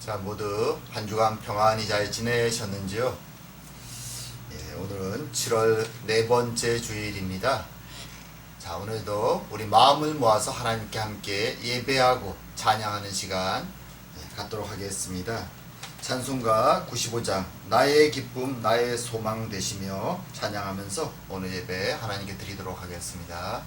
자, 모두 한 주간 평안히 잘 지내셨는지요? 오늘은 7월 네 번째 주일입니다. 자, 오늘도 우리 마음을 모아서 하나님께 함께 예배하고 찬양하는 시간 갖도록 하겠습니다. 찬송가 95장 나의 기쁨 나의 소망 되시며 찬양하면서 오늘 예배 하나님께 드리도록 하겠습니다.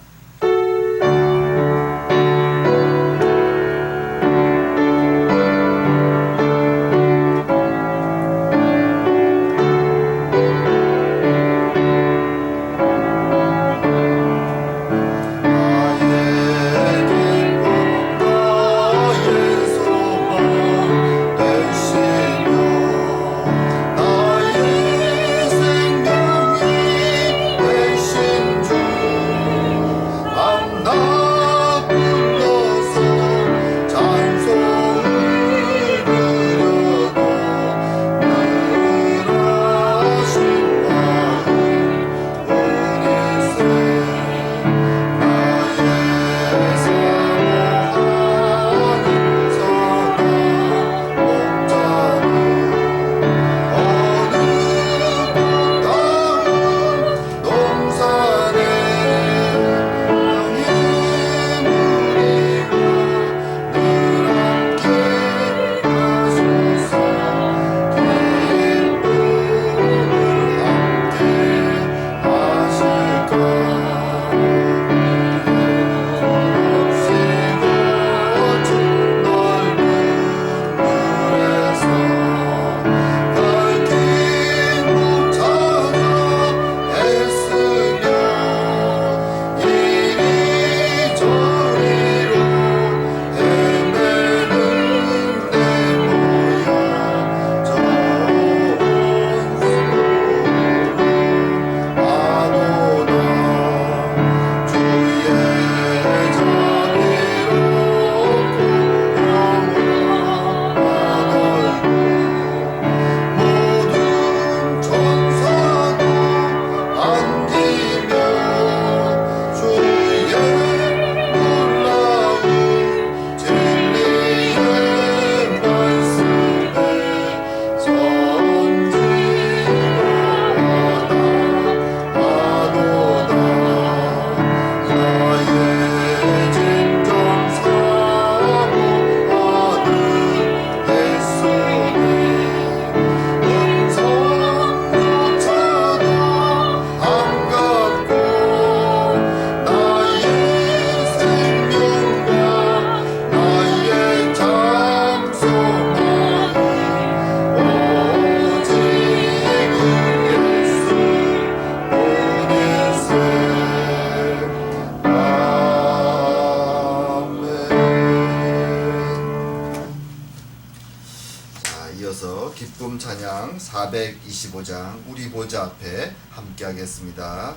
이어서 기쁨 찬양 425장 우리 보좌 앞에 함께 하겠습니다.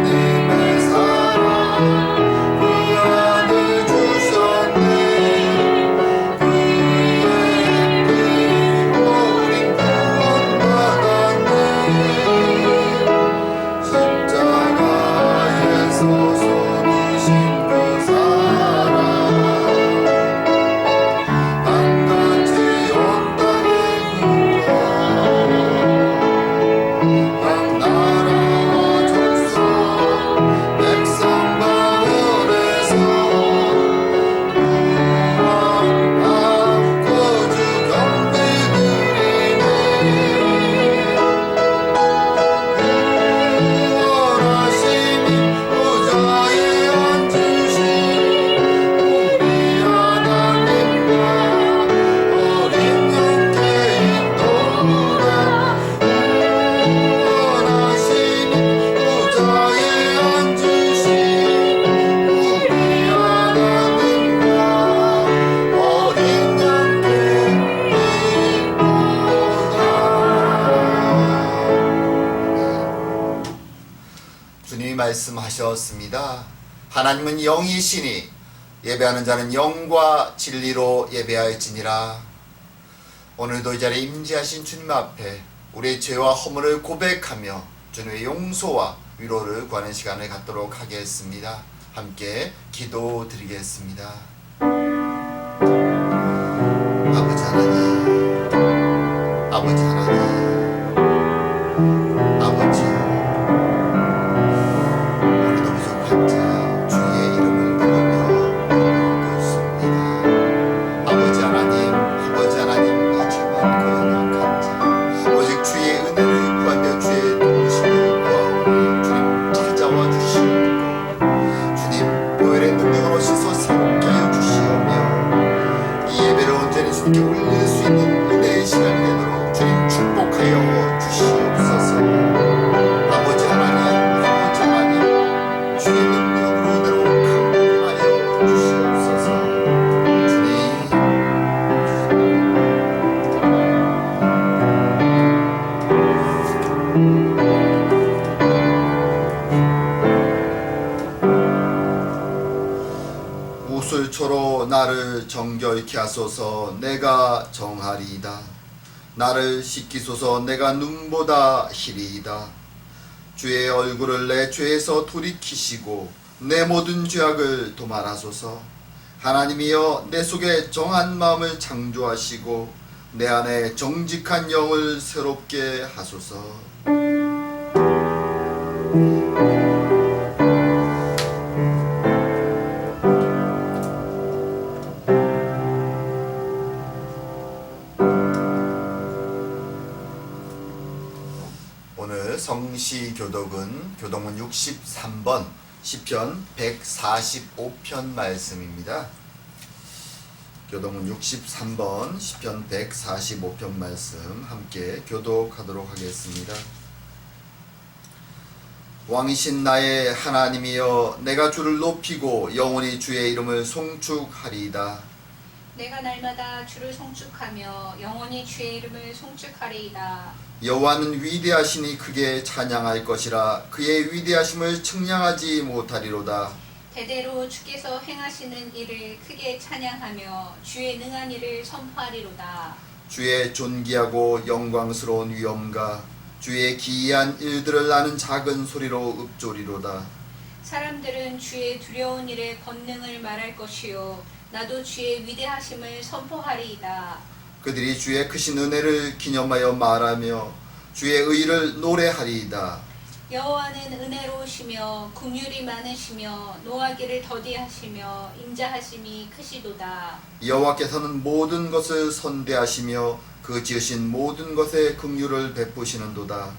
하나님의 하나님이시다. 하나님은 영이시니 예배하는 자는 영과 진리로 예배하였지니라. 오늘도 이 자리에 임재하신 주님 앞에 우리의 죄와 허물을 고백하며 주님의 용서와 위로를 구하는 시간을 갖도록 하겠습니다. 함께 기도드리겠습니다. 아버지 하나님, 아버지 하나님, 아버지, 오늘도 부족한 자 주의 이름을 부르며 있습니다. 아버지 하나님, 이 죄만 약한 자 오직 주의 은혜를 구하며 주의 도우심을 구하오니 주님 찾아와 주시옵고 주님 보혈의 능력으로 씻어 새롭게 하여 주시오며 이 예배를 온전히 주님께 올릴 수 있는 은혜의 시간이 되도록 주님 축복하여 주시옵소서. 아버지 하나님, 주의 능력으로 내로 강건하여 주시옵소서. 주님, 우슬초로 나를 정결케 하소서. 내가 정하리이다. 나를 씻기소서. 내가 눈보다 희리이다. 주의 얼굴을 내 죄에서 돌이키시고 내 모든 죄악을 도말하소서. 하나님이여, 내 속에 정한 마음을 창조하시고 내 안에 정직한 영을 새롭게 하소서. 오늘 성시교독은 교독문 63번 시편 145편 말씀입니다. 교독문 63번 시편 145편 말씀 함께 교독하도록 하겠습니다. 왕이신 나의 하나님이여, 내가 주를 높이고 영원히 주의 이름을 송축하리이다. 내가 날마다 주를 송축하며 영원히 주의 이름을 송축하리이다. 여호와는 위대하시니 크게 찬양할 것이라. 그의 위대하심을 측량하지 못하리로다. 대대로 주께서 행하시는 일을 크게 찬양하며 주의 능한 일을 선포하리로다. 주의 존귀하고 영광스러운 위엄과 주의 기이한 일들을 나는 작은 소리로 읊조리로다. 사람들은 주의 두려운 일의 권능을 말할 것이요 나도 주의 위대하심을 선포하리이다. 그들이 주의 크신 은혜를 기념하여 말하며 주의 의를 노래하리이다. 여호와는 은혜로우시며 긍휼이 많으시며 노하기를 더디하시며 인자하심이 크시도다. 여호와께서는 모든 것을 선대하시며 그 지으신 모든 것에 긍휼을 베푸시는도다.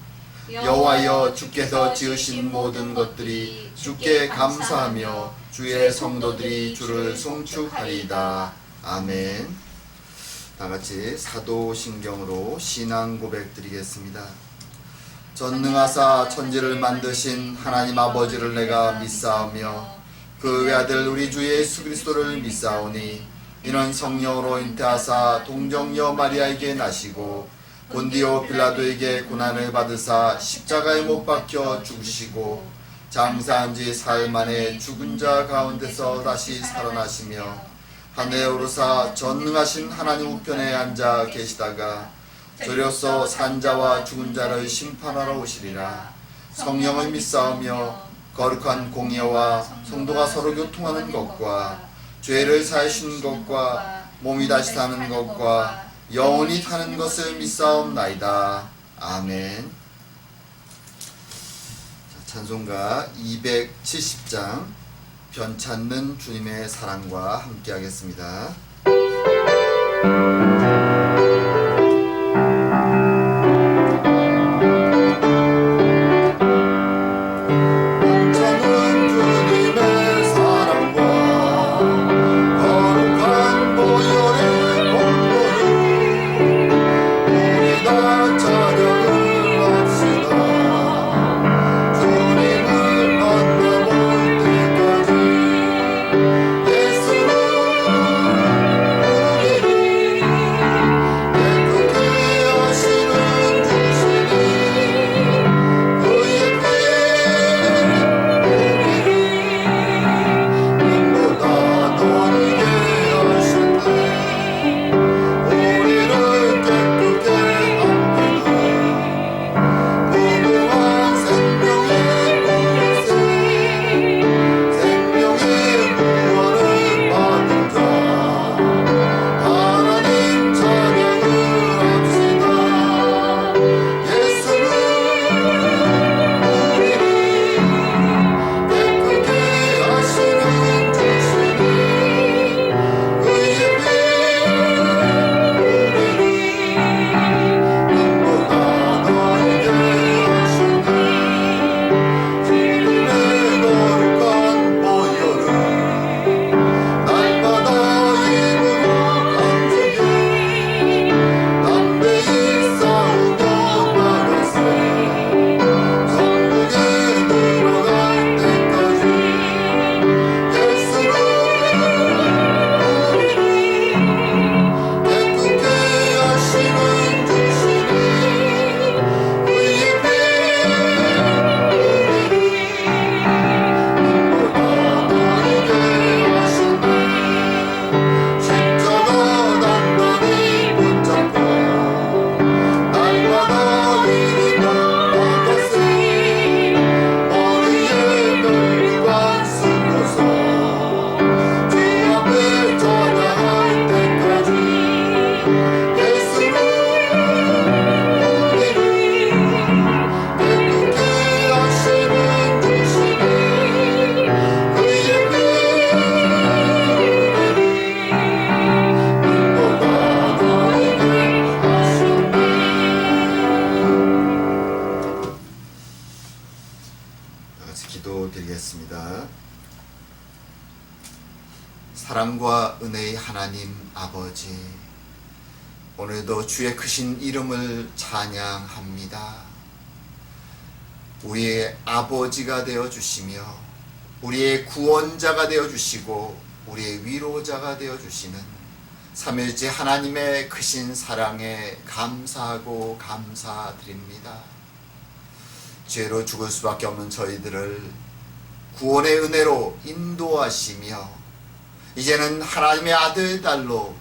여호와여, 주께서 지으신 모든 것들이 주께 감사하며 주의 성도들이 주를 송축하리이다. 아멘. 다같이 사도신경으로 신앙 고백 드리겠습니다. 전능하사 천지를 만드신 하나님 아버지를 내가 믿사오며 그 외아들 우리 주 예수 그리스도를 믿사오니 이는 성령으로 잉태하사 동정녀 마리아에게 나시고 본디오 빌라도에게 고난을 받으사 십자가에 못 박혀 죽으시고 장사한 지 사흘 만에 죽은 자 가운데서 다시 살아나시며 하늘에 오르사 전능하신 하나님 우편에 앉아 계시다가 저로서 산자와 죽은 자를 심판하러 오시리라. 성령을 믿사오며 거룩한 공예와 성도가 서로 교통하는 것과 죄를 사하시는 것과 몸이 다시 사는 것과 영원히 사는 것을 믿사옵나이다. 아멘. 찬송가 270장 변찮는 주님의 사랑과 함께 하겠습니다. 사랑과 은혜의 하나님 아버지, 오늘도 주의 크신 이름을 찬양합니다. 우리의 아버지가 되어 주시며 우리의 구원자가 되어 주시고 우리의 위로자가 되어 주시는 삼일째 하나님의 크신 사랑에 감사하고 감사드립니다. 죄로 죽을 수밖에 없는 저희들을 구원의 은혜로 인도하시며 이제는 하나님의 아들, 딸로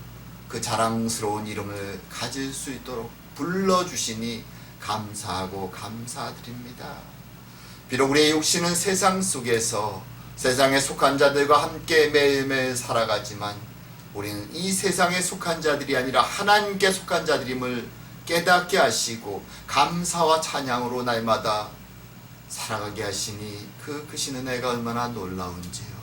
그 자랑스러운 이름을 가질 수 있도록 불러주시니 감사하고 감사드립니다. 비록 우리의 육신은 세상 속에서 세상에 속한 자들과 함께 매일매일 살아가지만 우리는 이 세상에 속한 자들이 아니라 하나님께 속한 자들임을 깨닫게 하시고 감사와 찬양으로 날마다 살아가게 하시니 그 크신 은혜가 얼마나 놀라운지요.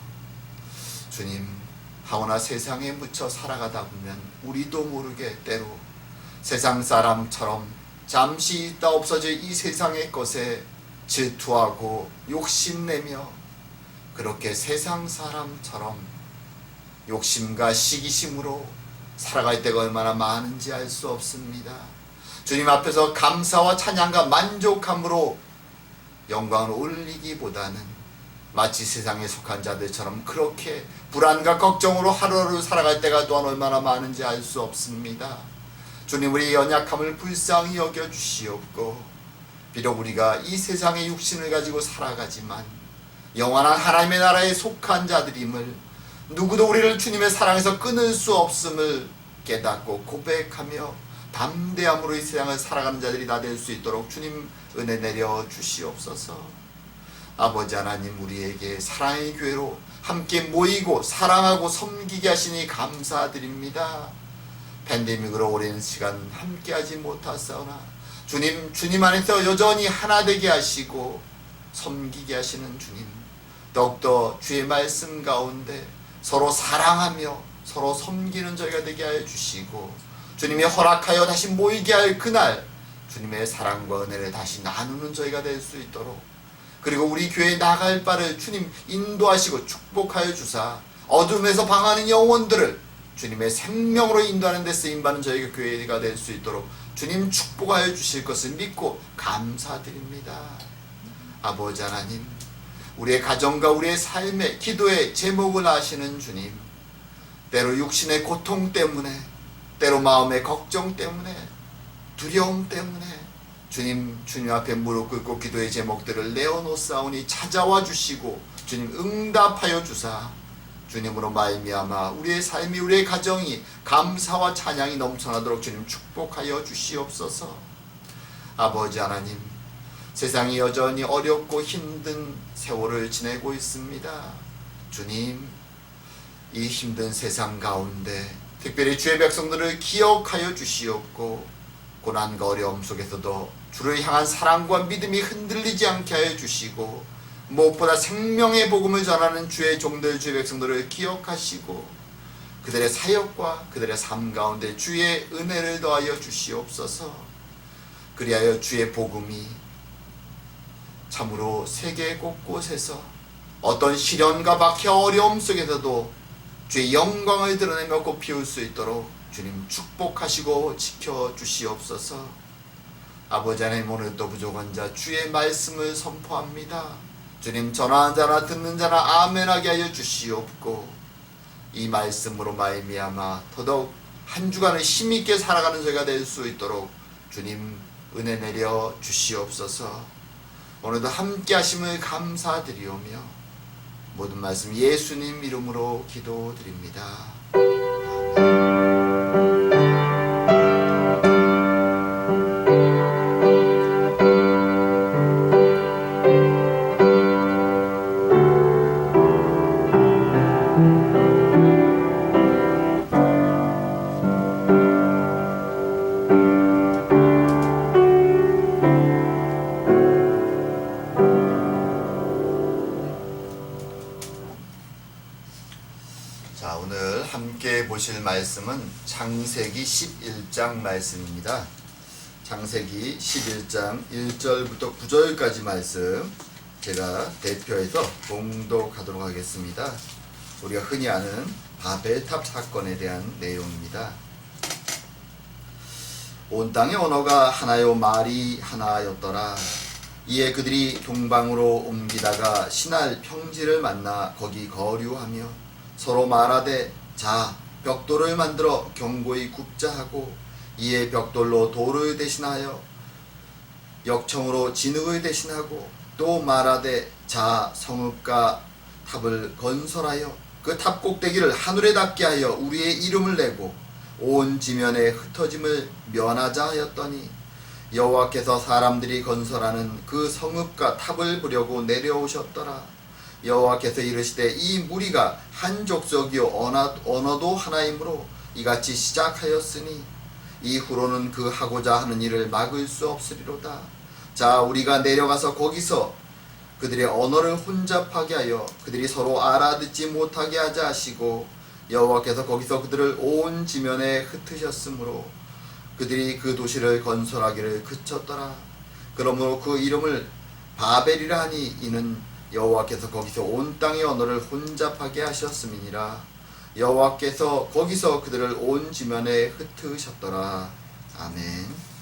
주님, 하오나 세상에 묻혀 살아가다 보면 우리도 모르게 때로 세상 사람처럼 잠시 있다 없어질 이 세상의 것에 질투하고 욕심내며 그렇게 세상 사람처럼 욕심과 시기심으로 살아갈 때가 얼마나 많은지 알 수 없습니다. 주님 앞에서 감사와 찬양과 만족함으로 영광을 올리기보다는 마치 세상에 속한 자들처럼 그렇게 불안과 걱정으로 하루하루 살아갈 때가 또한 얼마나 많은지 알 수 없습니다. 주님, 우리의 연약함을 불쌍히 여겨주시옵고 비록 우리가 이 세상의 육신을 가지고 살아가지만 영원한 하나님의 나라에 속한 자들임을 누구도 우리를 주님의 사랑에서 끊을 수 없음을 깨닫고 고백하며 담대함으로 이 세상을 살아가는 자들이 다 될 수 있도록 주님 은혜 내려 주시옵소서. 아버지 하나님, 우리에게 사랑의 교회로 함께 모이고 사랑하고 섬기게 하시니 감사드립니다. 팬데믹으로 오랜 시간 함께하지 못하사오나 주님 안에서 여전히 하나 되게 하시고 섬기게 하시는 주님, 더욱더 주의 말씀 가운데 서로 사랑하며 서로 섬기는 저희가 되게 하여 주시고 주님이 허락하여 다시 모이게 할 그날 주님의 사랑과 은혜를 다시 나누는 저희가 될 수 있도록, 그리고 우리 교회에 나갈 바를 주님 인도하시고 축복하여 주사 어둠에서 방하는 영혼들을 주님의 생명으로 인도하는 데 쓰임받는 저희가 교회가 될 수 있도록 주님 축복하여 주실 것을 믿고 감사드립니다. 아버지 하나님, 우리의 가정과 우리의 삶의 기도의 제목을 아시는 주님, 때로 육신의 고통 때문에, 때로 마음의 걱정 때문에, 두려움 때문에 주님 앞에 무릎 꿇고 기도의 제목들을 내어놓사오니 찾아와 주시고 주님 응답하여 주사 주님으로 말미암아 우리의 삶이, 우리의 가정이 감사와 찬양이 넘쳐나도록 주님 축복하여 주시옵소서. 아버지 하나님, 세상이 여전히 어렵고 힘든 세월을 지내고 있습니다. 주님, 이 힘든 세상 가운데 특별히 주의 백성들을 기억하여 주시옵고 고난과 어려움 속에서도 주를 향한 사랑과 믿음이 흔들리지 않게 하여 주시고 무엇보다 생명의 복음을 전하는 주의 종들, 주의 백성들을 기억하시고 그들의 사역과 그들의 삶 가운데 주의 은혜를 더하여 주시옵소서. 그리하여 주의 복음이 참으로 세계 곳곳에서 어떤 시련과 박해 어려움 속에서도 주의 영광을 드러내며 꽃 피울 수 있도록 주님 축복하시고 지켜주시옵소서. 아버지 하나님, 오늘도 부족한 자 주의 말씀을 선포합니다. 주님, 전하는 자나 듣는 자나 아멘하게 하여 주시옵고 이 말씀으로 말미암아 더더욱 한 주간을 힘있게 살아가는 저희가 될 수 있도록 주님 은혜 내려 주시옵소서. 오늘도 함께 하심을 감사드리오며 모든 말씀 예수님 이름으로 기도드립니다. 자, 오늘 함께 보실 말씀은 창세기 11장 말씀입니다. 창세기 11장 1절부터 9절까지 말씀 제가 대표해서 봉독하도록 하겠습니다. 우리가 흔히 아는 바벨탑 사건에 대한 내용입니다. 온 땅의 언어가 하나요 말이 하나였더라. 이에 그들이 동방으로 옮기다가 신할 평지를 만나 거기 거류하며 서로 말하되 자 벽돌을 만들어 견고히 굽자 하고 이에 벽돌로 돌을 대신하여 역청으로 진흙을 대신하고 또 말하되 자 성읍과 탑을 건설하여 그 탑 꼭대기를 하늘에 닿게 하여 우리의 이름을 내고 온 지면에 흩어짐을 면하자 하였더니 여호와께서 사람들이 건설하는 그 성읍과 탑을 보려고 내려오셨더라. 여호와께서 이르시되 이 무리가 한 족속이요 언어도 하나이므로 이같이 시작하였으니 이후로는 그 하고자 하는 일을 막을 수 없으리로다. 자 우리가 내려가서 거기서 그들의 언어를 혼잡하게 하여 그들이 서로 알아듣지 못하게 하자 하시고 여호와께서 거기서 그들을 온 지면에 흩으셨으므로 그들이 그 도시를 건설하기를 그쳤더라. 그러므로 그 이름을 바벨이라 하니 이는 여호와께서 거기서 온 땅의 언어를 혼잡하게 하셨음이니라. 여호와께서 거기서 그들을 온 지면에 흩으셨더라. 아멘.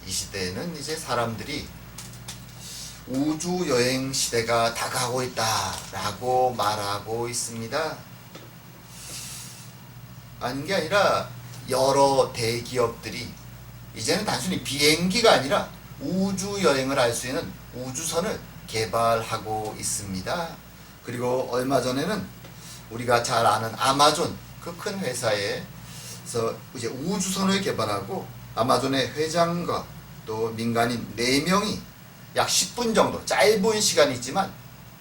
이 시대에는 이제 사람들이 우주 여행 시대가 다가오고 있다라고 말하고 있습니다. 아닌 게 아니라 여러 대기업들이 이제는 단순히 비행기가 아니라 우주 여행을 할 수 있는 우주선을 개발하고 있습니다. 그리고 얼마 전에는 우리가 잘 아는 아마존 그 큰 회사에서 이제 우주선을 개발하고 아마존의 회장과 또 민간인 4명이 약 10분 정도 짧은 시간이지만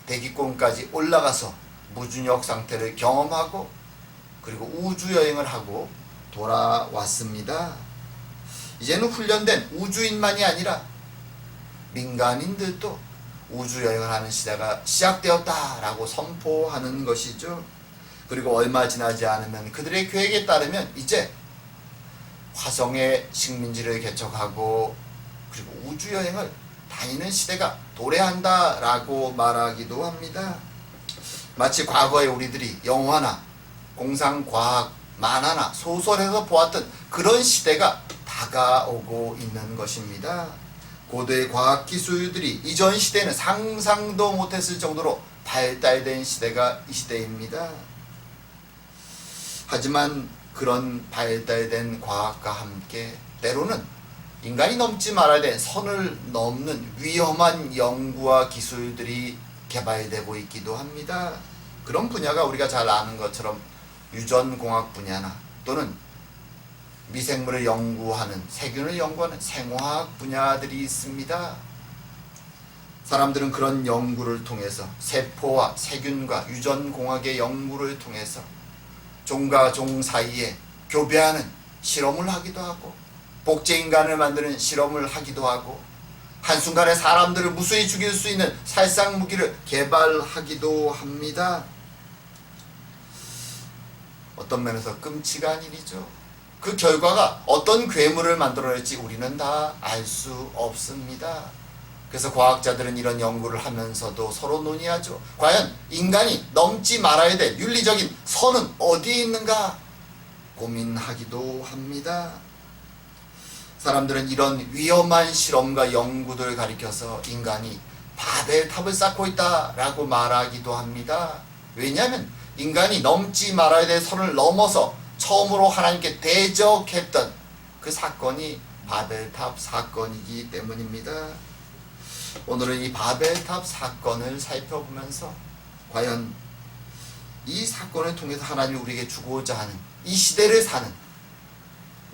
대기권까지 올라가서 무중력 상태를 경험하고 그리고 우주 여행을 하고 돌아왔습니다. 이제는 훈련된 우주인만이 아니라 민간인들도 우주 여행을 하는 시대가 시작되었다라고 선포하는 것이죠. 그리고 얼마 지나지 않으면 그들의 계획에 따르면 이제 화성에 식민지를 개척하고 그리고 우주 여행을 다니는 시대가 도래한다라고 말하기도 합니다. 마치 과거에 우리들이 영화나 공상과학 만화나 소설에서 보았던 그런 시대가 다가오고 있는 것입니다. 고도의 과학기술들이 이전 시대에는 상상도 못했을 정도로 발달된 시대가 이 시대입니다. 하지만 그런 발달된 과학과 함께 때로는 인간이 넘지 말아야 될 선을 넘는 위험한 연구와 기술들이 개발되고 있기도 합니다. 그런 분야가 우리가 잘 아는 것처럼 유전공학 분야나 또는 미생물을 연구하는 세균을 연구하는 생화학 분야들이 있습니다. 사람들은 그런 연구를 통해서 세포와 세균과 유전공학의 연구를 통해서 종과 종 사이에 교배하는 실험을 하기도 하고 복제인간을 만드는 실험을 하기도 하고 한순간에 사람들을 무수히 죽일 수 있는 살상무기를 개발하기도 합니다. 어떤 면에서 끔찍한 일이죠. 그 결과가 어떤 괴물을 만들어낼지 우리는 다 알 수 없습니다. 그래서 과학자들은 이런 연구를 하면서도 서로 논의하죠. 과연 인간이 넘지 말아야 될 윤리적인 선은 어디에 있는가 고민하기도 합니다. 사람들은 이런 위험한 실험과 연구들을 가리켜서 인간이 바벨탑을 쌓고 있다라고 말하기도 합니다. 왜냐하면 인간이 넘지 말아야 될 선을 넘어서 처음으로 하나님께 대적했던 그 사건이 바벨탑 사건이기 때문입니다. 오늘은 이 바벨탑 사건을 살펴보면서 과연 이 사건을 통해서 하나님이 우리에게 주고자 하는 이 시대를 사는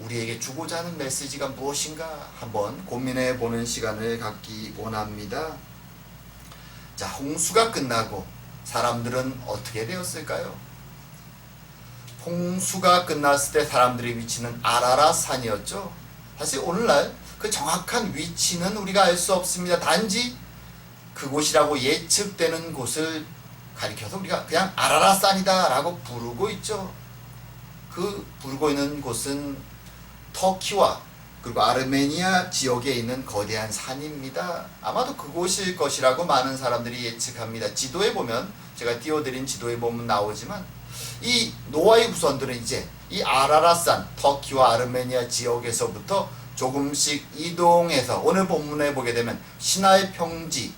우리에게 주고자 하는 메시지가 무엇인가 한번 고민해 보는 시간을 갖기 원합니다. 자, 홍수가 끝나고 사람들은 어떻게 되었을까요? 홍수가 끝났을 때 사람들의 위치는 아라랏 산이었죠. 사실 오늘날 그 정확한 위치는 우리가 알 수 없습니다. 단지 그곳이라고 예측되는 곳을 가리켜서 우리가 그냥 아라랏 산이다 라고 부르고 있죠. 그 부르고 있는 곳은 터키와 그리고 아르메니아 지역에 있는 거대한 산입니다. 아마도 그곳일 것이라고 많은 사람들이 예측합니다. 지도에 보면, 제가 띄워드린 지도에 보면 나오지만, 이 노아의 후손들은 이제 이 아라랏산, 터키와 아르메니아 지역에서부터 조금씩 이동해서 오늘 본문에 보게 되면 시나이 평지,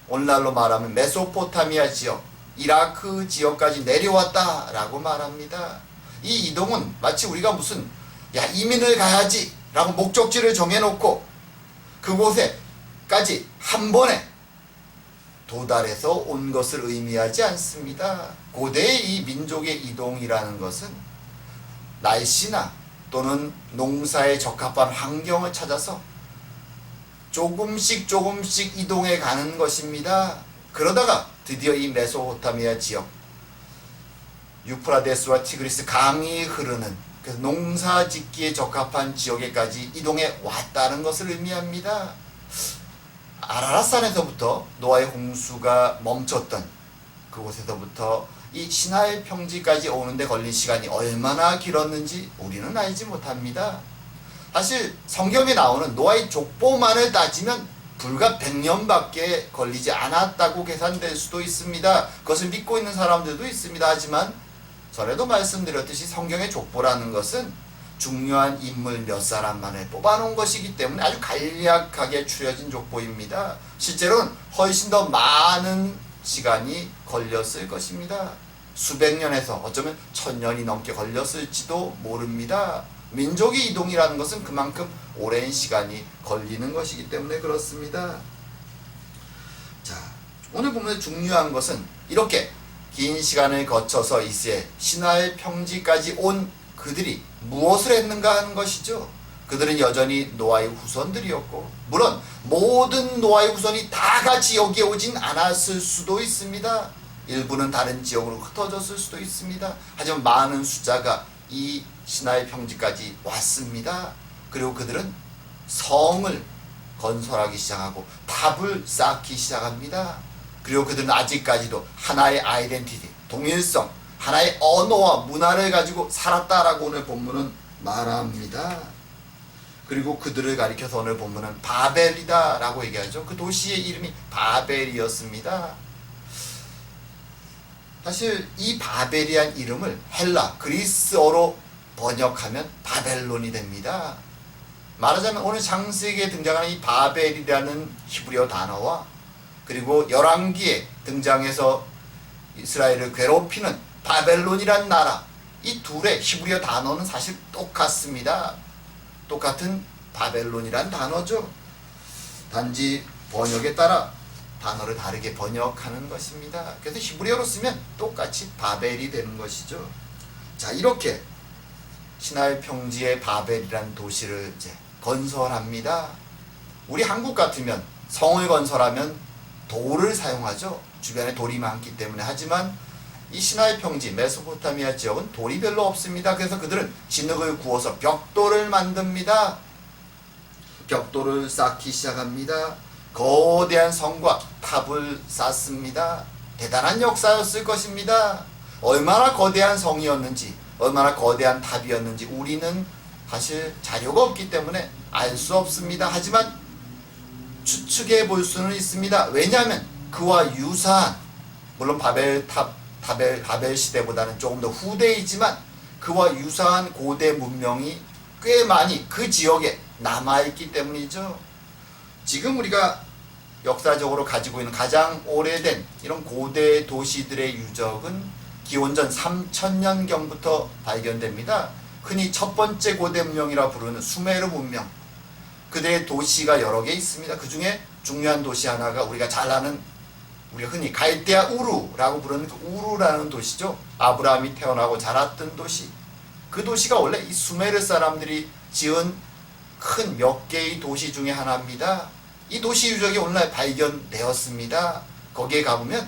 오늘날로 말하면 메소포타미아 지역, 이라크 지역까지 내려왔다라고 말합니다. 이 이동은 마치 우리가 무슨 이민을 가야지 라고 목적지를 정해놓고 그곳에까지 한 번에 도달해서 온 것을 의미하지 않습니다. 고대의 이 민족의 이동이라는 것은 날씨나 또는 농사에 적합한 환경을 찾아서 조금씩 이동해 가는 것입니다. 그러다가 드디어 이 메소포타미아 지역, 유프라데스와 티그리스 강이 흐르는 그래서 농사 짓기에 적합한 지역에까지 이동해 왔다는 것을 의미합니다. 아라랏산에서부터 노아의 홍수가 멈췄던 그곳에서부터 이 시나이 평지까지 오는데 걸린 시간이 얼마나 길었는지 우리는 알지 못합니다. 사실 성경에 나오는 노아의 족보만을 따지면 불과 100년밖에 걸리지 않았다고 계산될 수도 있습니다. 그것을 믿고 있는 사람들도 있습니다. 하지만 전에도 말씀드렸듯이 성경의 족보라는 것은 중요한 인물 몇 사람만을 뽑아놓은 것이기 때문에 아주 간략하게 추려진 족보입니다. 실제로는 훨씬 더 많은 시간이 걸렸을 것입니다. 수백 년에서 어쩌면 1000년이 넘게 걸렸을지도 모릅니다. 민족의 이동이라는 것은 그만큼 오랜 시간이 걸리는 것이기 때문에 그렇습니다. 자, 오늘 보면 중요한 것은 이렇게 긴 시간을 거쳐서 이제 시나이 평지까지 온 그들이 무엇을 했는가 하는 것이죠. 그들은 여전히 노아의 후손들이었고, 물론 모든 노아의 후손이 다 같이 여기에 오진 않았을 수도 있습니다. 일부는 다른 지역으로 흩어졌을 수도 있습니다. 하지만 많은 숫자가 이 시나이 평지까지 왔습니다. 그리고 그들은 성을 건설하기 시작하고 답을 쌓기 시작합니다. 그리고 그들은 아직까지도 하나의 아이덴티티, 동일성, 하나의 언어와 문화를 가지고 살았다라고 오늘 본문은 말합니다. 그리고 그들을 가리켜서 오늘 본문은 바벨이다 라고 얘기하죠. 그 도시의 이름이 바벨이었습니다. 사실 이 바벨이란 이름을 헬라, 그리스어로 번역하면 바벨론이 됩니다. 말하자면 오늘 창세기에 등장하는 이 바벨이라는 히브리어 단어와 그리고 열왕기에 등장해서 이스라엘을 괴롭히는 바벨론이란 나라, 이 둘의 히브리어 단어는 사실 똑같습니다. 똑같은 바벨론이란 단어죠. 단지 번역에 따라 단어를 다르게 번역하는 것입니다. 그래서 히브리어로 쓰면 똑같이 바벨이 되는 것이죠. 자, 이렇게 시나이 평지의 바벨이라는 도시를 이제 건설합니다. 우리 한국 같으면 성을 건설하면 돌을 사용하죠. 주변에 돌이 많기 때문에. 하지만 이 시나이 평지, 메소포타미아 지역은 돌이 별로 없습니다. 그래서 그들은 진흙을 구워서 벽돌을 만듭니다. 벽돌을 쌓기 시작합니다. 거대한 성과 탑을 쌓습니다. 대단한 역사였을 것입니다. 얼마나 거대한 성이었는지, 얼마나 거대한 탑이었는지 우리는 사실 자료가 없기 때문에 알 수 없습니다. 하지만 추측해 볼 수는 있습니다. 왜냐하면 그와 유사한, 물론 바벨 시대보다는 조금 더 후대이지만 그와 유사한 고대 문명이 꽤 많이 그 지역에 남아있기 때문이죠. 지금 우리가 역사적으로 가지고 있는 가장 오래된 이런 고대 도시들의 유적은 기원전 3000년경부터 발견됩니다. 흔히 첫 번째 고대 문명이라 부르는 수메르 문명, 그들의 도시가 여러 개 있습니다. 그 중에 중요한 도시 하나가 우리가 잘 아는, 우리가 흔히 갈대아 우루라고 부르는 그 우루라는 도시죠. 아브라함이 태어나고 자랐던 도시. 그 도시가 원래 이 수메르 사람들이 지은 큰 몇 개의 도시 중에 하나입니다. 이 도시 유적이 오늘날 발견되었습니다. 거기에 가보면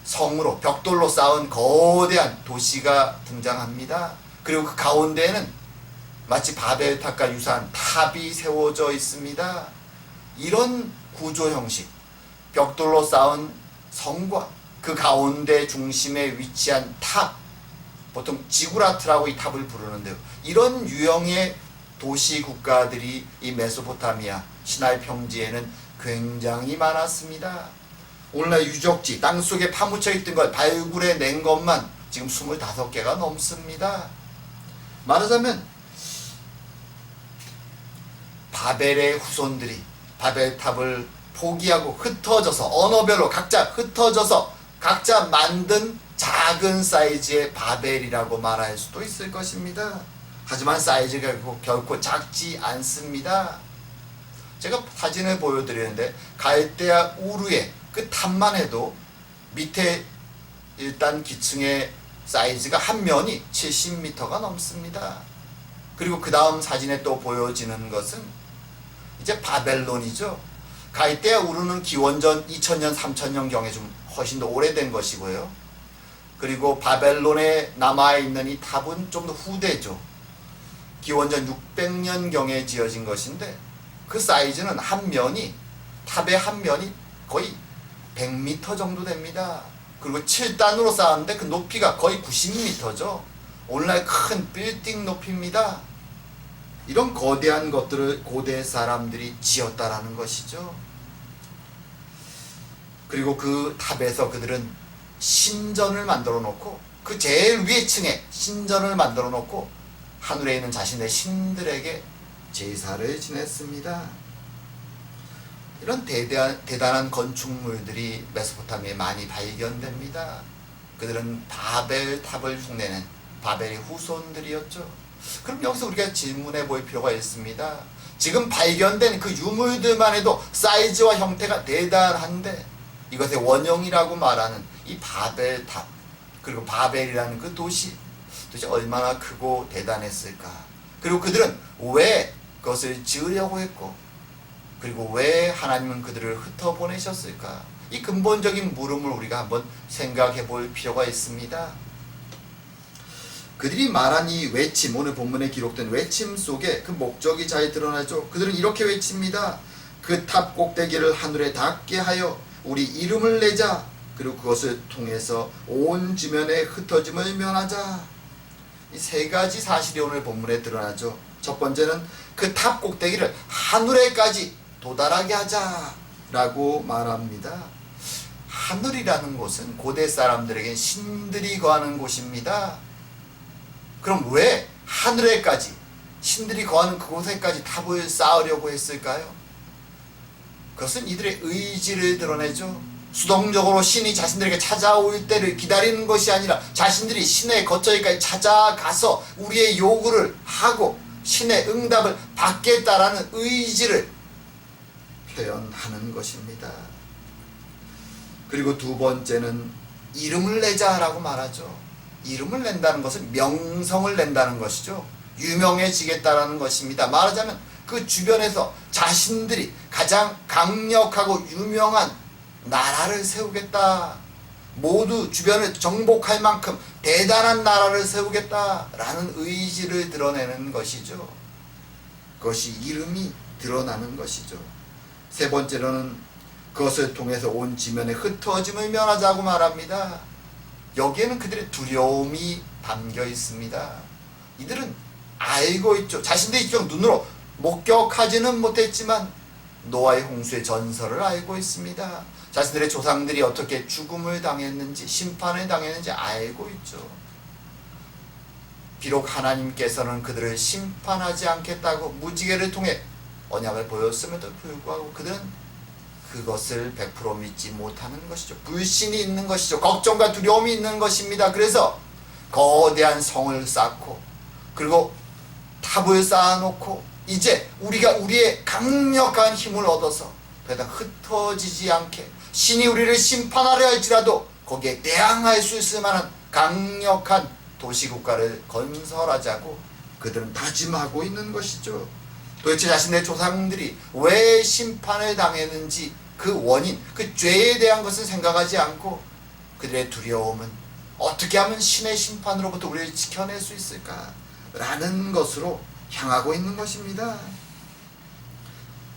성으로, 벽돌로 쌓은 거대한 도시가 등장합니다. 그리고 그 가운데에는 마치 바벨탑과 유사한 탑이 세워져 있습니다. 이런 구조 형식, 벽돌로 쌓은 성과 그 가운데 중심에 위치한 탑, 보통 지구라트라고 이 탑을 부르는데요. 이런 유형의 도시 국가들이 이 메소포타미아 시나이 평지에는 굉장히 많았습니다. 오늘날 유적지 땅속에 파묻혀 있던 걸 발굴해 낸 것만 지금 25개가 넘습니다. 말하자면 바벨의 후손들이 바벨탑을 포기하고 흩어져서 언어별로 각자 흩어져서 각자 만든 작은 사이즈의 바벨이라고 말할 수도 있을 것입니다. 하지만 사이즈가 결코 작지 않습니다. 제가 사진을 보여드리는데 갈대아 우르의 그 탑만 해도 밑에 일단 기층의 사이즈가 한 면이 70m가 넘습니다. 그리고 그 다음 사진에 또 보여지는 것은 이제 바벨론이죠. 갈대아 우르는 기원전 2000년 3000년경에 좀 훨씬 더 오래된 것이고요. 그리고 바벨론에 남아있는 이 탑은 좀 더 후대죠. 기원전 600년경에 지어진 것인데 그 사이즈는 한 면이 탑의 한 면이 거의 100m 정도 됩니다. 그리고 7단으로 쌓았는데 그 높이가 거의 90m죠. 오늘날 큰 빌딩 높이입니다. 이런 거대한 것들을 고대 사람들이 지었다라는 것이죠. 그리고 그 탑에서 그들은 신전을 만들어 놓고 그 제일 위에 층에 신전을 만들어 놓고 하늘에 있는 자신의 신들에게 제사를 지냈습니다. 이런 대단한 건축물들이 메소포타미아에 많이 발견됩니다. 그들은 바벨탑을 흉내낸 바벨의 후손들이었죠. 그럼 여기서 우리가 질문해 볼 필요가 있습니다. 지금 발견된 그 유물들만 해도 사이즈와 형태가 대단한데 이것의 원형이라고 말하는 이 바벨탑 그리고 바벨이라는 그 도시 도대체 얼마나 크고 대단했을까? 그리고 그들은 왜 그것을 지으려고 했고 그리고 왜 하나님은 그들을 흩어보내셨을까? 이 근본적인 물음을 우리가 한번 생각해 볼 필요가 있습니다. 그들이 말한 이 외침, 오늘 본문에 기록된 외침 속에 그 목적이 잘 드러나죠. 그들은 이렇게 외칩니다. 그 탑 꼭대기를 하늘에 닿게 하여 우리 이름을 내자. 그리고 그것을 통해서 온 지면에 흩어짐을 면하자. 이 세 가지 사실이 오늘 본문에 드러나죠. 첫 번째는 그 탑 꼭대기를 하늘에까지 도달하게 하자라고 말합니다. 하늘이라는 곳은 고대 사람들에게 신들이 거하는 곳입니다. 그럼 왜 하늘에까지 신들이 거하는 그곳에까지 탑을 쌓으려고 했을까요? 그것은 이들의 의지를 드러내죠. 수동적으로 신이 자신들에게 찾아올 때를 기다리는 것이 아니라 자신들이 신의 거처에까지 찾아가서 우리의 요구를 하고 신의 응답을 받겠다라는 의지를 표현하는 것입니다. 그리고 두 번째는 이름을 내자라고 말하죠. 이름을 낸다는 것은 명성을 낸다는 것이죠. 유명해지겠다라는 것입니다. 말하자면 그 주변에서 자신들이 가장 강력하고 유명한 나라를 세우겠다. 모두 주변을 정복할 만큼 대단한 나라를 세우겠다라는 의지를 드러내는 것이죠. 그것이 이름이 드러나는 것이죠. 세 번째로는 그것을 통해서 온 지면에 흩어짐을 면하자고 말합니다. 여기에는 그들의 두려움이 담겨 있습니다. 이들은 알고 있죠. 자신들이 직접 눈으로 목격하지는 못했지만 노아의 홍수의 전설을 알고 있습니다. 자신들의 조상들이 어떻게 죽음을 당했는지 심판을 당했는지 알고 있죠. 비록 하나님께서는 그들을 심판하지 않겠다고 무지개를 통해 언약을 보였음에도 불구하고 그들은 그것을 100% 믿지 못하는 것이죠. 불신이 있는 것이죠. 걱정과 두려움이 있는 것입니다. 그래서 거대한 성을 쌓고 그리고 탑을 쌓아놓고 이제 우리가 우리의 강력한 힘을 얻어서 더 이상 흩어지지 않게 신이 우리를 심판하려 할지라도 거기에 대항할 수 있을 만한 강력한 도시국가를 건설하자고 그들은 다짐하고 있는 것이죠. 도대체 자신의 조상들이 왜 심판을 당했는지 그 원인, 그 죄에 대한 것은 생각하지 않고 그들의 두려움은 어떻게 하면 신의 심판으로부터 우리를 지켜낼 수 있을까? 라는 것으로 향하고 있는 것입니다.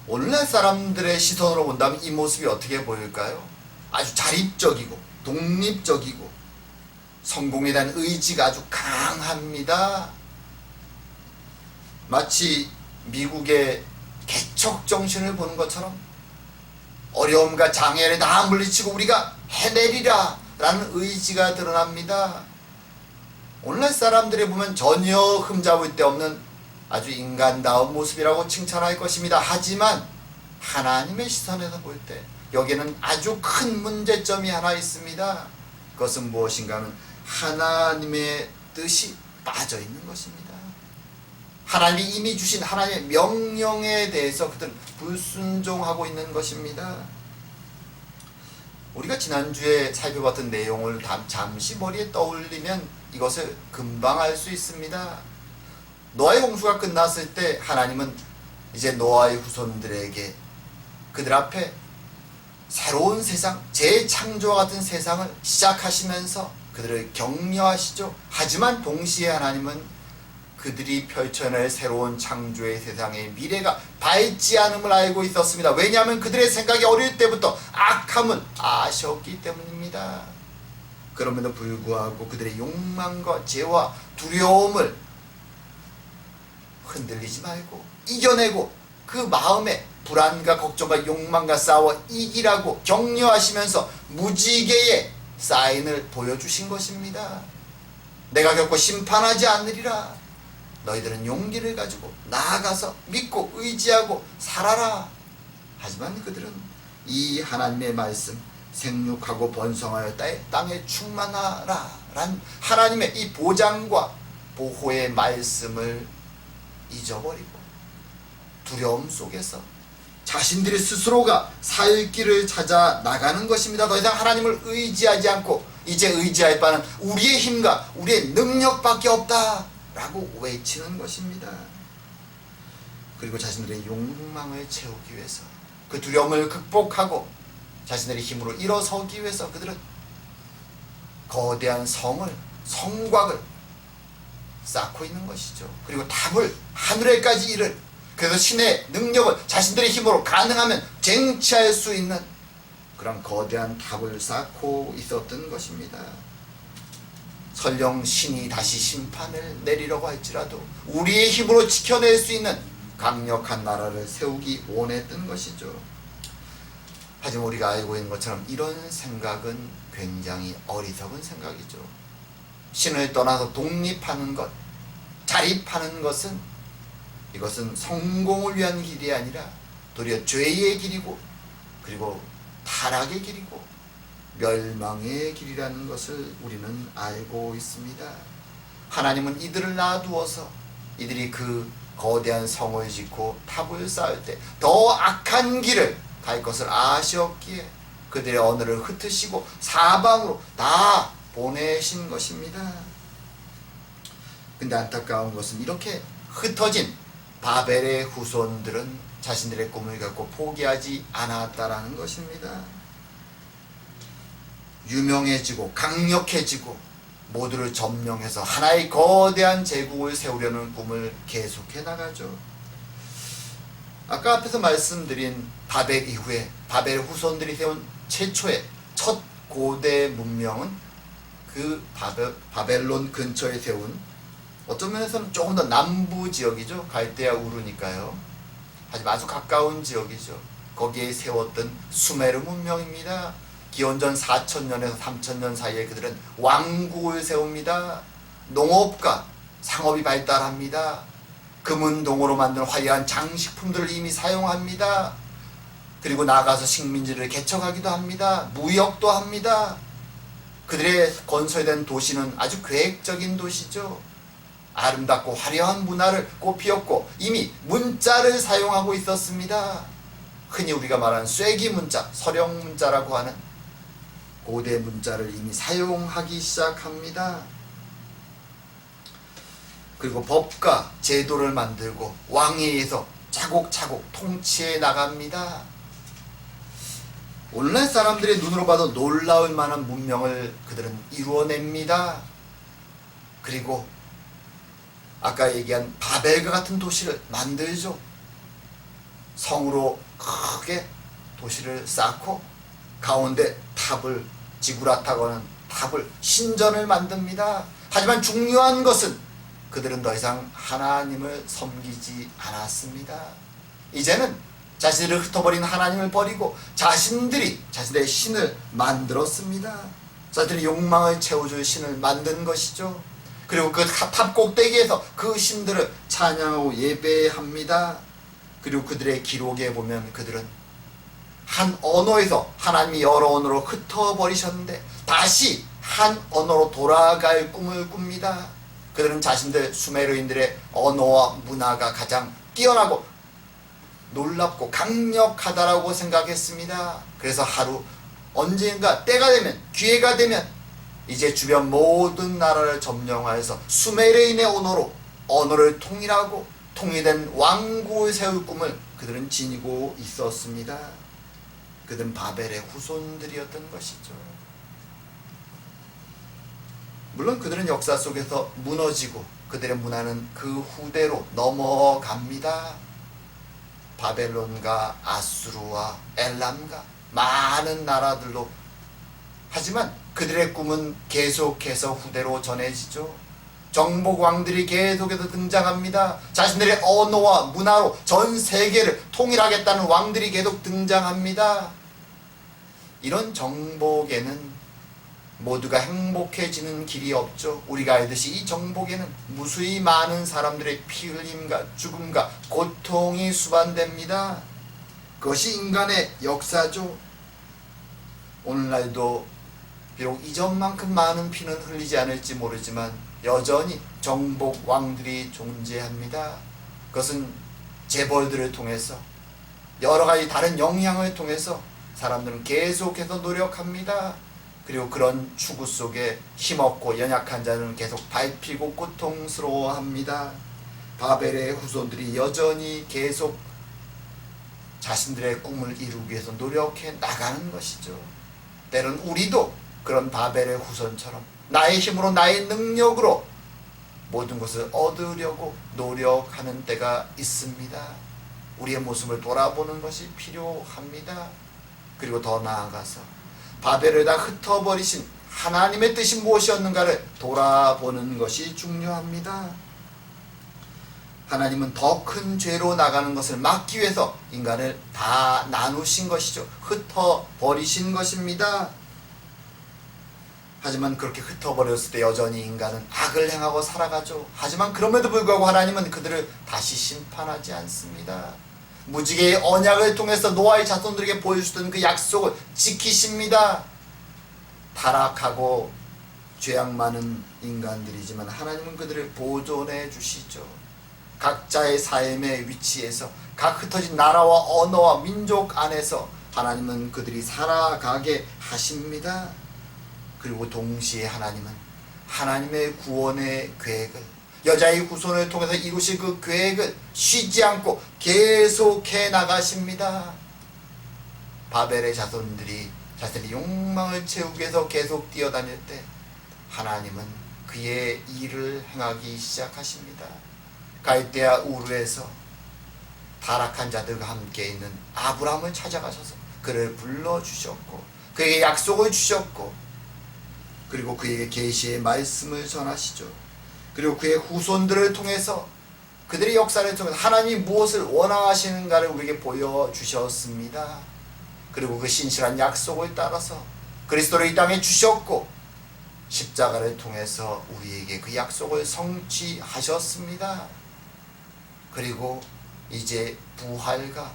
오늘날 사람들의 시선으로 본다면 이 모습이 어떻게 보일까요? 아주 자립적이고 독립적이고 성공에 대한 의지가 아주 강합니다. 마치 미국의 개척 정신을 보는 것처럼 어려움과 장애를 다 물리치고 우리가 해내리라 라는 의지가 드러납니다. 오늘날 사람들이 보면 전혀 흠잡을 데 없는 아주 인간다운 모습이라고 칭찬할 것입니다. 하지만 하나님의 시선에서 볼 때 여기에는 아주 큰 문제점이 하나 있습니다. 그것은 무엇인가 하면 하나님의 뜻이 빠져 있는 것입니다. 하나님이 이미 주신 하나님의 명령에 대해서 그들은 불순종하고 있는 것입니다. 우리가 지난주에 살펴봤던 내용을 잠시 머리에 떠올리면 이것을 금방 알 수 있습니다. 노아의 홍수가 끝났을 때 하나님은 이제 노아의 후손들에게 그들 앞에 새로운 세상, 재창조와 같은 세상을 시작하시면서 그들을 격려하시죠. 하지만 동시에 하나님은 그들이 펼쳐낼 새로운 창조의 세상의 미래가 밝지 않음을 알고 있었습니다. 왜냐하면 그들의 생각이 어릴 때부터 악함을 아셨기 때문입니다. 그럼에도 불구하고 그들의 욕망과 죄와 두려움을 흔들리지 말고 이겨내고 그 마음에 불안과 걱정과 욕망과 싸워 이기라고 격려하시면서 무지개의 사인을 보여주신 것입니다. 내가 결코 심판하지 않으리라. 너희들은 용기를 가지고 나아가서 믿고 의지하고 살아라. 하지만 그들은 이 하나님의 말씀 생육하고 번성하여 땅에 충만하라 란 하나님의 이 보장과 보호의 말씀을 잊어버리고 두려움 속에서 자신들이 스스로가 살 길을 찾아 나가는 것입니다. 더 이상 하나님을 의지하지 않고 이제 의지할 바는 우리의 힘과 우리의 능력밖에 없다 라고 외치는 것입니다. 그리고 자신들의 욕망을 채우기 위해서 그 두려움을 극복하고 자신들의 힘으로 일어서기 위해서 그들은 거대한 성곽을 쌓고 있는 것이죠. 그리고 답을 하늘에까지 이를, 그래서 신의 능력을 자신들의 힘으로 가능하면 쟁취할 수 있는 그런 거대한 답을 쌓고 있었던 것입니다. 설령 신이 다시 심판을 내리려고 할지라도 우리의 힘으로 지켜낼 수 있는 강력한 나라를 세우기 원했던 것이죠. 하지만 우리가 알고 있는 것처럼 이런 생각은 굉장히 어리석은 생각이죠. 신을 떠나서 독립하는 것, 자립하는 것은 이것은 성공을 위한 길이 아니라 도리어 죄의 길이고 그리고 타락의 길이고 멸망의 길이라는 것을 우리는 알고 있습니다. 하나님은 이들을 놔두어서 이들이 그 거대한 성을 짓고 탑을 쌓을 때 더 악한 길을 갈 것을 아셨기에 그들의 언어를 흩으시고 사방으로 다 보내신 것입니다. 근데 안타까운 것은 이렇게 흩어진 바벨의 후손들은 자신들의 꿈을 결코 포기하지 않았다라는 것입니다. 유명해지고 강력해지고 모두를 점령해서 하나의 거대한 제국을 세우려는 꿈을 계속해 나가죠. 아까 앞에서 말씀드린 바벨 이후에 바벨 후손들이 세운 최초의 첫 고대 문명은 그 바벨론 근처에 세운, 어떤 면에서는 조금 더 남부 지역이죠. 갈대아 우르니까요. 하지만 아주 가까운 지역이죠. 거기에 세웠던 수메르 문명입니다. 기원전 4000년에서 3000년 사이에 그들은 왕국을 세웁니다. 농업과 상업이 발달합니다. 금은동으로 만든 화려한 장식품들을 이미 사용합니다. 그리고 나가서 식민지를 개척하기도 합니다. 무역도 합니다. 그들의 건설된 도시는 아주 계획적인 도시죠. 아름답고 화려한 문화를 꽃피웠고 이미 문자를 사용하고 있었습니다. 흔히 우리가 말하는 쐐기 문자, 서령 문자라고 하는 고대 문자를 이미 사용하기 시작합니다. 그리고 법과 제도를 만들고 왕에 의해서 차곡차곡 통치해 나갑니다. 오늘날 사람들의 눈으로 봐도 놀라울 만한 문명을 그들은 이루어냅니다. 그리고 아까 얘기한 바벨과 같은 도시를 만들죠. 성으로 크게 도시를 쌓고 가운데 탑을, 지구라타고 하는 탑을, 신전을 만듭니다. 하지만 중요한 것은 그들은 더 이상 하나님을 섬기지 않았습니다. 이제는 자신을 흩어버린 하나님을 버리고 자신들이 자신의 신을 만들었습니다. 자신의 욕망을 채워줄 신을 만든 것이죠. 그리고 그 탑 꼭대기에서 그 신들을 찬양하고 예배합니다. 그리고 그들의 기록에 보면 그들은 한 언어에서 하나님이 여러 언어로 흩어버리셨는데 다시 한 언어로 돌아갈 꿈을 꿉니다. 그들은 자신들 수메르인들의 언어와 문화가 가장 뛰어나고 놀랍고 강력하다라고 생각했습니다. 그래서 하루 언젠가 때가 되면, 기회가 되면 이제 주변 모든 나라를 점령하여서 수메르인의 언어를 통일하고 통일된 왕국을 세울 꿈을 그들은 지니고 있었습니다. 그들은 바벨의 후손들이었던 것이죠. 물론 그들은 역사 속에서 무너지고 그들의 문화는 그 후대로 넘어갑니다. 바벨론과 아수르와 엘람과 많은 나라들로. 하지만 그들의 꿈은 계속해서 후대로 전해지죠. 정복왕들이 계속해서 등장합니다. 자신들의 언어와 문화로 전 세계를 통일하겠다는 왕들이 계속 등장합니다. 이런 정복에는 모두가 행복해지는 길이 없죠. 우리가 알듯이 이 정복에는 무수히 많은 사람들의 피 흘림과 죽음과 고통이 수반됩니다. 그것이 인간의 역사죠. 오늘날도 비록 이전만큼 많은 피는 흘리지 않을지 모르지만 여전히 정복 왕들이 존재합니다. 그것은 재벌들을 통해서 여러 가지 다른 영향을 통해서 사람들은 계속해서 노력합니다. 그리고 그런 추구 속에 힘없고 연약한 자는 계속 밟히고 고통스러워합니다. 바벨의 후손들이 여전히 계속 자신들의 꿈을 이루기 위해서 노력해 나가는 것이죠. 때론 우리도 그런 바벨의 후손처럼 나의 힘으로 나의 능력으로 모든 것을 얻으려고 노력하는 때가 있습니다. 우리의 모습을 돌아보는 것이 필요합니다. 그리고 더 나아가서 바벨을 다 흩어버리신 하나님의 뜻이 무엇이었는가를 돌아보는 것이 중요합니다. 하나님은 더 큰 죄로 나가는 것을 막기 위해서 인간을 다 나누신 것이죠. 흩어버리신 것입니다. 하지만 그렇게 흩어버렸을 때 여전히 인간은 악을 행하고 살아가죠. 하지만 그럼에도 불구하고 하나님은 그들을 다시 심판하지 않습니다. 무지개의 언약을 통해서 노아의 자손들에게 보여주던 그 약속을 지키십니다. 타락하고 죄악 많은 인간들이지만 하나님은 그들을 보존해 주시죠. 각자의 삶의 위치에서 각 흩어진 나라와 언어와 민족 안에서 하나님은 그들이 살아가게 하십니다. 그리고 동시에 하나님은 하나님의 구원의 계획을, 여자의 후손을 통해서 이루실 그 계획을 쉬지 않고 계속해 나가십니다. 바벨의 자손들이 자신의 욕망을 채우기 위해서 계속 뛰어다닐 때 하나님은 그의 일을 행하기 시작하십니다. 갈대아 우르에서 타락한 자들과 함께 있는 아브라함을 찾아가셔서 그를 불러주셨고 그에게 약속을 주셨고 그리고 그에게 계시의 말씀을 전하시죠. 그리고 그의 후손들을 통해서 그들의 역사를 통해서 하나님이 무엇을 원하시는가를 우리에게 보여주셨습니다. 그리고 그 신실한 약속을 따라서 그리스도를 이 땅에 주셨고 십자가를 통해서 우리에게 그 약속을 성취하셨습니다. 그리고 이제 부활과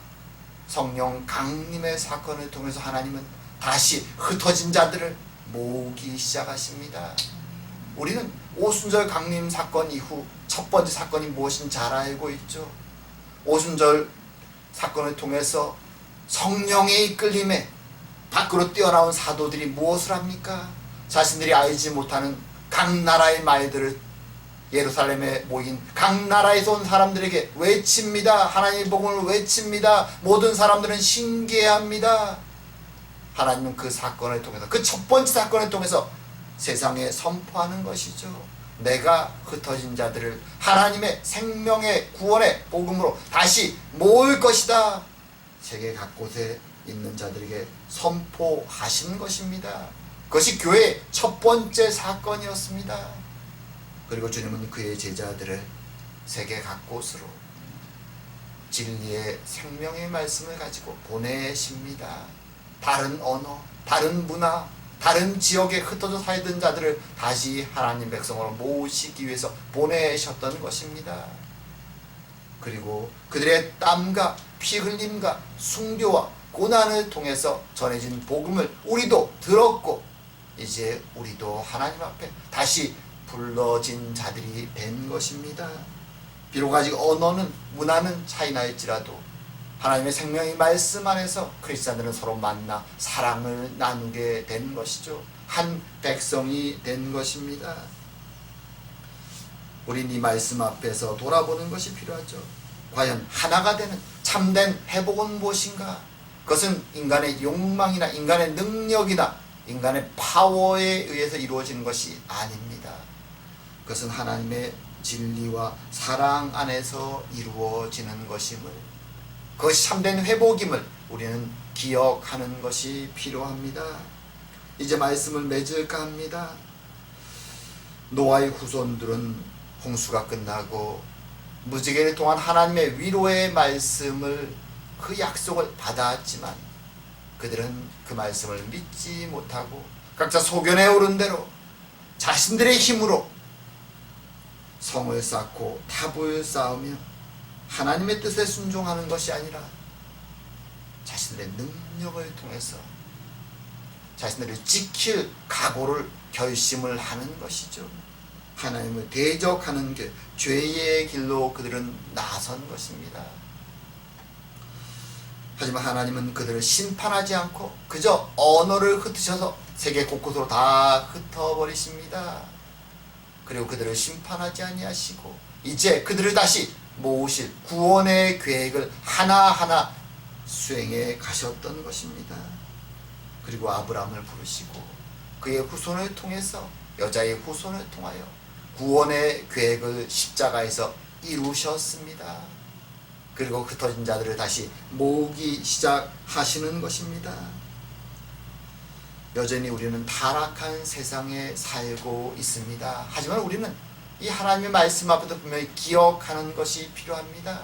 성령 강림의 사건을 통해서 하나님은 다시 흩어진 자들을 모으기 시작하십니다. 우리는 오순절 강림 사건 이후 첫 번째 사건이 무엇인지 잘 알고 있죠. 오순절 사건을 통해서 성령의 이끌림에 밖으로 뛰어나온 사도들이 무엇을 합니까? 자신들이 알지 못하는 각 나라의 말들을 예루살렘에 모인 각 나라에서 온 사람들에게 외칩니다. 하나님의 복음을 외칩니다. 모든 사람들은 신기해합니다. 하나님은 그 사건을 통해서, 그 첫 번째 사건을 통해서 세상에 선포하는 것이죠. 내가 흩어진 자들을 하나님의 생명의 구원의 복음으로 다시 모을 것이다. 세계 각곳에 있는 자들에게 선포하시는 것입니다. 그것이 교회의 첫 번째 사건이었습니다. 그리고 주님은 그의 제자들을 세계 각곳으로 진리의 생명의 말씀을 가지고 보내십니다. 다른 언어, 다른 문화, 다른 지역에 흩어져 살던 자들을 다시 하나님 백성으로 모시기 위해서 보내셨던 것입니다. 그리고 그들의 땀과 피 흘림과 순교와 고난을 통해서 전해진 복음을 우리도 들었고, 이제 우리도 하나님 앞에 다시 불러진 자들이 된 것입니다. 비록 아직 언어는 문화는 차이나일지라도 하나님의 생명의 말씀 안에서 크리스찬들은 서로 만나 사랑을 나누게 된 것이죠. 한 백성이 된 것입니다. 우린 이 말씀 앞에서 돌아보는 것이 필요하죠. 과연 하나가 되는 참된 회복은 무엇인가? 그것은 인간의 욕망이나 인간의 능력이나 인간의 파워에 의해서 이루어지는 것이 아닙니다. 그것은 하나님의 진리와 사랑 안에서 이루어지는 것임을, 그것이 참된 회복임을 우리는 기억하는 것이 필요합니다. 이제 말씀을 맺을까 합니다. 노아의 후손들은 홍수가 끝나고 무지개를 통한 하나님의 위로의 말씀을, 그 약속을 받았지만 그들은 그 말씀을 믿지 못하고 각자 소견에 오른 대로 자신들의 힘으로 성을 쌓고 탑을 쌓으며 하나님의 뜻에 순종하는 것이 아니라 자신들의 능력을 통해서 자신들을 지킬 각오를 결심을 하는 것이죠. 하나님을 대적하는 길, 죄의 길로 그들은 나선 것입니다. 하지만 하나님은 그들을 심판하지 않고 그저 언어를 흩으셔서 세계 곳곳으로 다 흩어버리십니다. 그리고 그들을 심판하지 아니하시고 이제 그들을 다시 모으실 구원의 계획을 하나하나 수행해 가셨던 것입니다. 그리고 아브라함을 부르시고 그의 후손을 통해서, 여자의 후손을 통하여 구원의 계획을 십자가에서 이루셨습니다. 그리고 흩어진 자들을 다시 모으기 시작하시는 것입니다. 여전히 우리는 타락한 세상에 살고 있습니다. 하지만 우리는 이 하나님의 말씀 앞에도 분명히 기억하는 것이 필요합니다.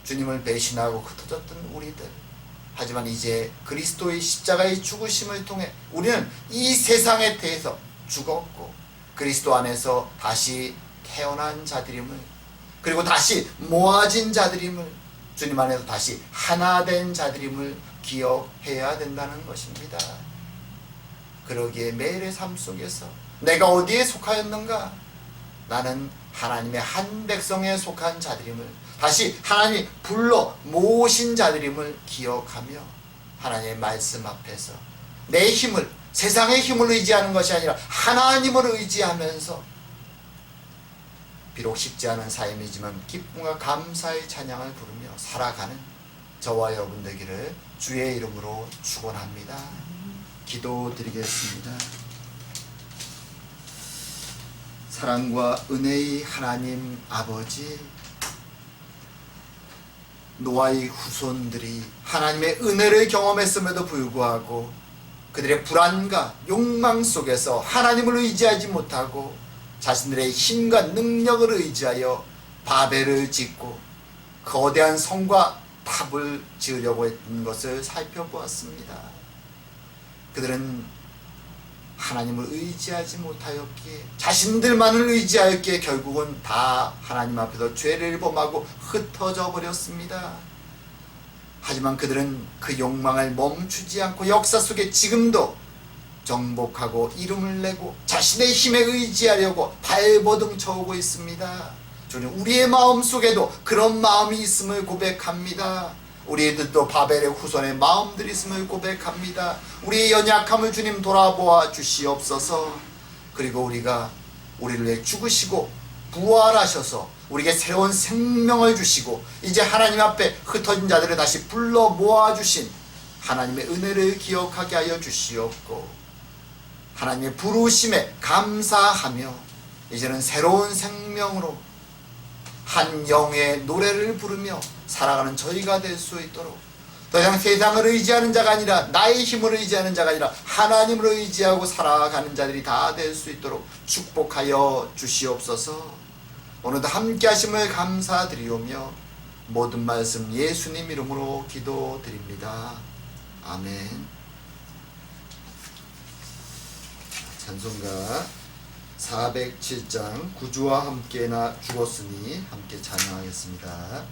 주님을 배신하고 흩어졌던 우리들, 하지만 이제 그리스도의 십자가의 죽으심을 통해 우리는 이 세상에 대해서 죽었고 그리스도 안에서 다시 태어난 자들임을, 그리고 다시 모아진 자들임을, 주님 안에서 다시 하나 된 자들임을 기억해야 된다는 것입니다. 그러기에 매일의 삶 속에서 내가 어디에 속하였는가? 나는 하나님의 한 백성에 속한 자들임을, 다시 하나님이 불러 모으신 자들임을 기억하며 하나님의 말씀 앞에서 내 힘을, 세상의 힘을 의지하는 것이 아니라 하나님을 의지하면서 비록 쉽지 않은 삶이지만 기쁨과 감사의 찬양을 부르며 살아가는 저와 여러분 되기를 주의 이름으로 축원합니다. 기도드리겠습니다. 사랑과 은혜의 하나님 아버지, 노아의 후손들이 하나님의 은혜를 경험했음에도 불구하고 그들의 불안과 욕망 속에서 하나님을 의지하지 못하고 자신들의 힘과 능력을 의지하여 바벨을 짓고 거대한 성과 탑을 지으려고 했던 것을 살펴보았습니다. 그들은 하나님을 의지하지 못하였기에, 자신들만을 의지하였기에 결국은 다 하나님 앞에서 죄를 범하고 흩어져 버렸습니다. 하지만 그들은 그 욕망을 멈추지 않고 역사 속에 지금도 정복하고 이름을 내고 자신의 힘에 의지하려고 발버둥 쳐오고 있습니다. 주님, 우리의 마음 속에도 그런 마음이 있음을 고백합니다. 우리들도 바벨의 후손의 마음들이 있음을 고백합니다. 우리의 연약함을 주님 돌아보아 주시옵소서. 그리고 우리가 우리를 위해 죽으시고 부활하셔서 우리에게 새로운 생명을 주시고 이제 하나님 앞에 흩어진 자들을 다시 불러 모아주신 하나님의 은혜를 기억하게 하여 주시옵고, 하나님의 부르심에 감사하며 이제는 새로운 생명으로 한 영의 노래를 부르며 살아가는 저희가 될 수 있도록 더 이상 세상을 의지하는 자가 아니라 나의 힘을 의지하는 자가 아니라 하나님을 의지하고 살아가는 자들이 다 될 수 있도록 축복하여 주시옵소서. 오늘도 함께 하심을 감사드리오며 모든 말씀 예수님 이름으로 기도드립니다. 아멘. 찬송가 407장 구주와 함께 나 죽었으니 함께 찬양하겠습니다.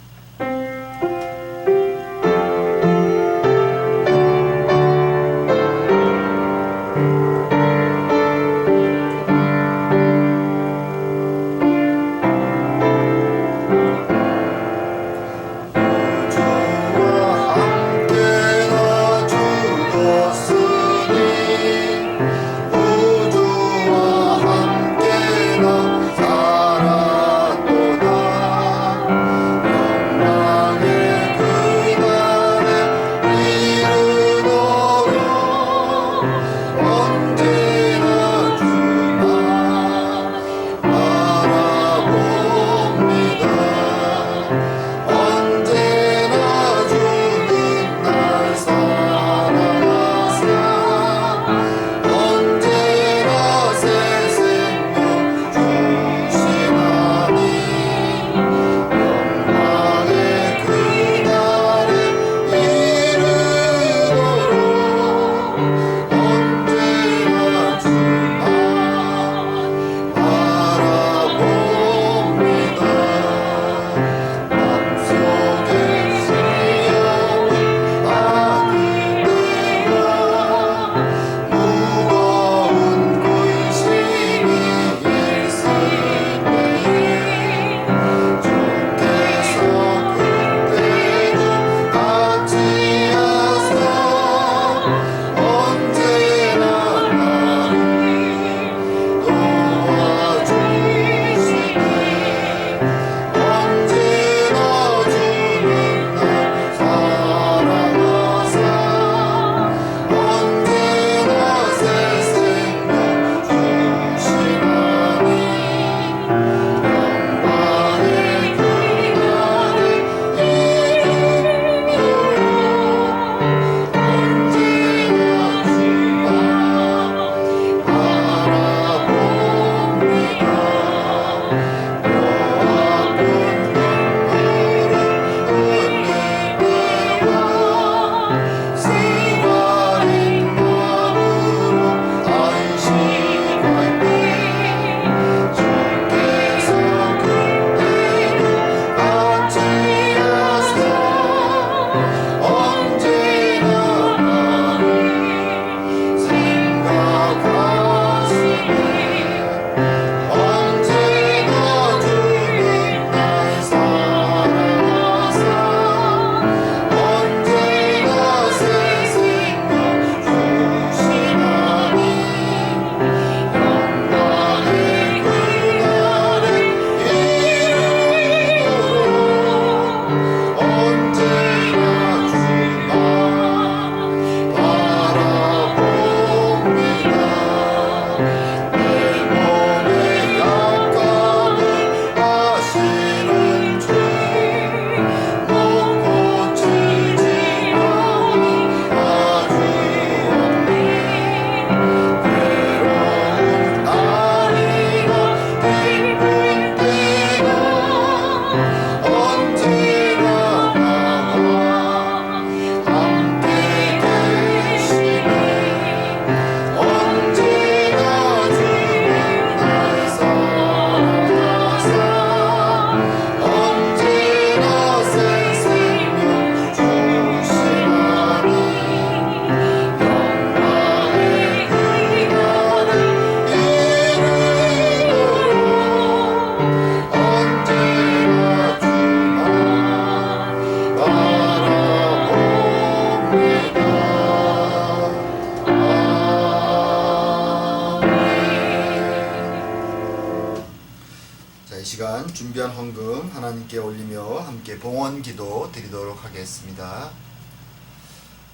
준비한 헌금 하나님께 올리며 함께 봉헌 기도 드리도록 하겠습니다.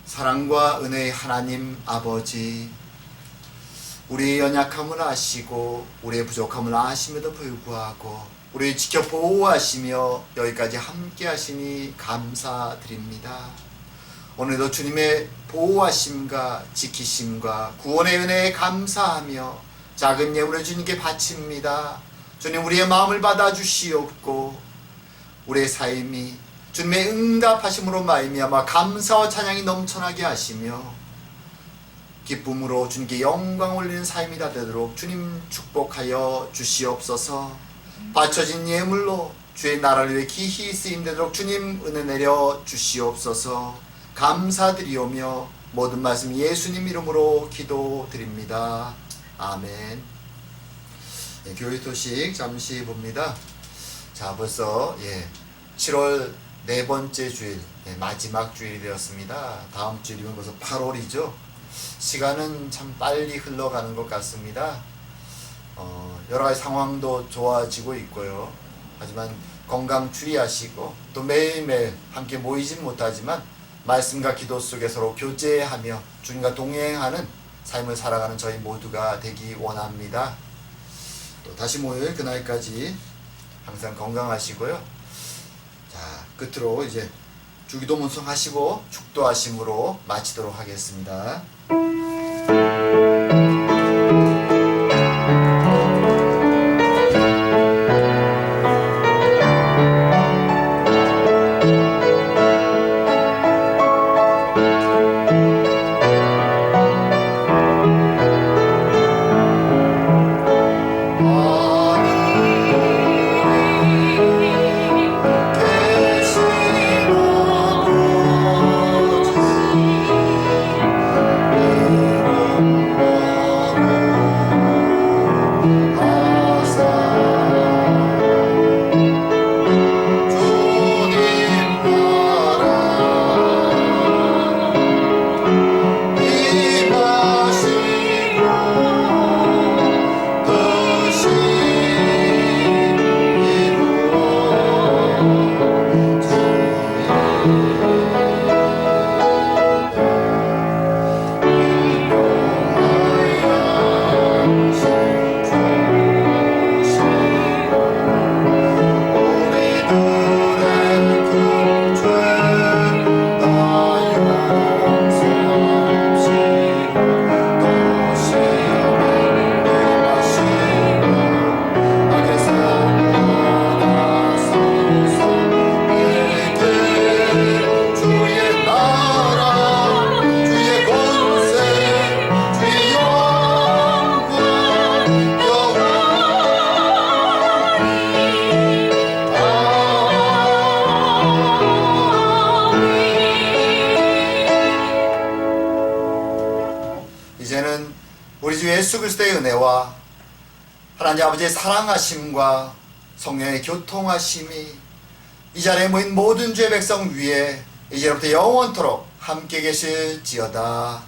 사랑과 은혜의 하나님 아버지, 우리의 연약함을 아시고 우리의 부족함을 아심에도 불구하고 우리를 지켜 보호하시며 여기까지 함께 하시니 감사드립니다. 오늘도 주님의 보호하심과 지키심과 구원의 은혜에 감사하며 작은 예물을 주님께 바칩니다. 주님, 우리의 마음을 받아주시옵고 우리의 삶이 주님의 응답하심으로 말미암아 감사와 찬양이 넘쳐나게 하시며 기쁨으로 주님께 영광 올리는 삶이 다 되도록 주님 축복하여 주시옵소서. 바쳐진 예물로 주의 나라를 위해 기히 쓰임되도록 주님 은혜 내려 주시옵소서. 감사드리오며 모든 말씀 예수님 이름으로 기도드립니다. 아멘. 네, 교회 소식 잠시 봅니다. 자, 벌써 7월 네 번째 주일, 마지막 주일이 되었습니다. 다음 주일이면 벌써 8월이죠. 시간은 참 빨리 흘러가는 것 같습니다. 여러 가지 상황도 좋아지고 있고요. 하지만 건강 주의하시고 또 매일매일 함께 모이진 못하지만 말씀과 기도 속에 서로 교제하며 주님과 동행하는 삶을 살아가는 저희 모두가 되기 원합니다. 또 다시 모일 그날까지 항상 건강하시고요. 자, 끝으로 이제 주기도 문성하시고 축도하심으로 마치도록 하겠습니다. 이제는 우리 주 예수 그리스도의 은혜와 하나님 아버지의 사랑하심과 성령의 교통하심이 이 자리에 모인 모든 주의 백성 위에 이제부터 영원토록 함께 계실지어다.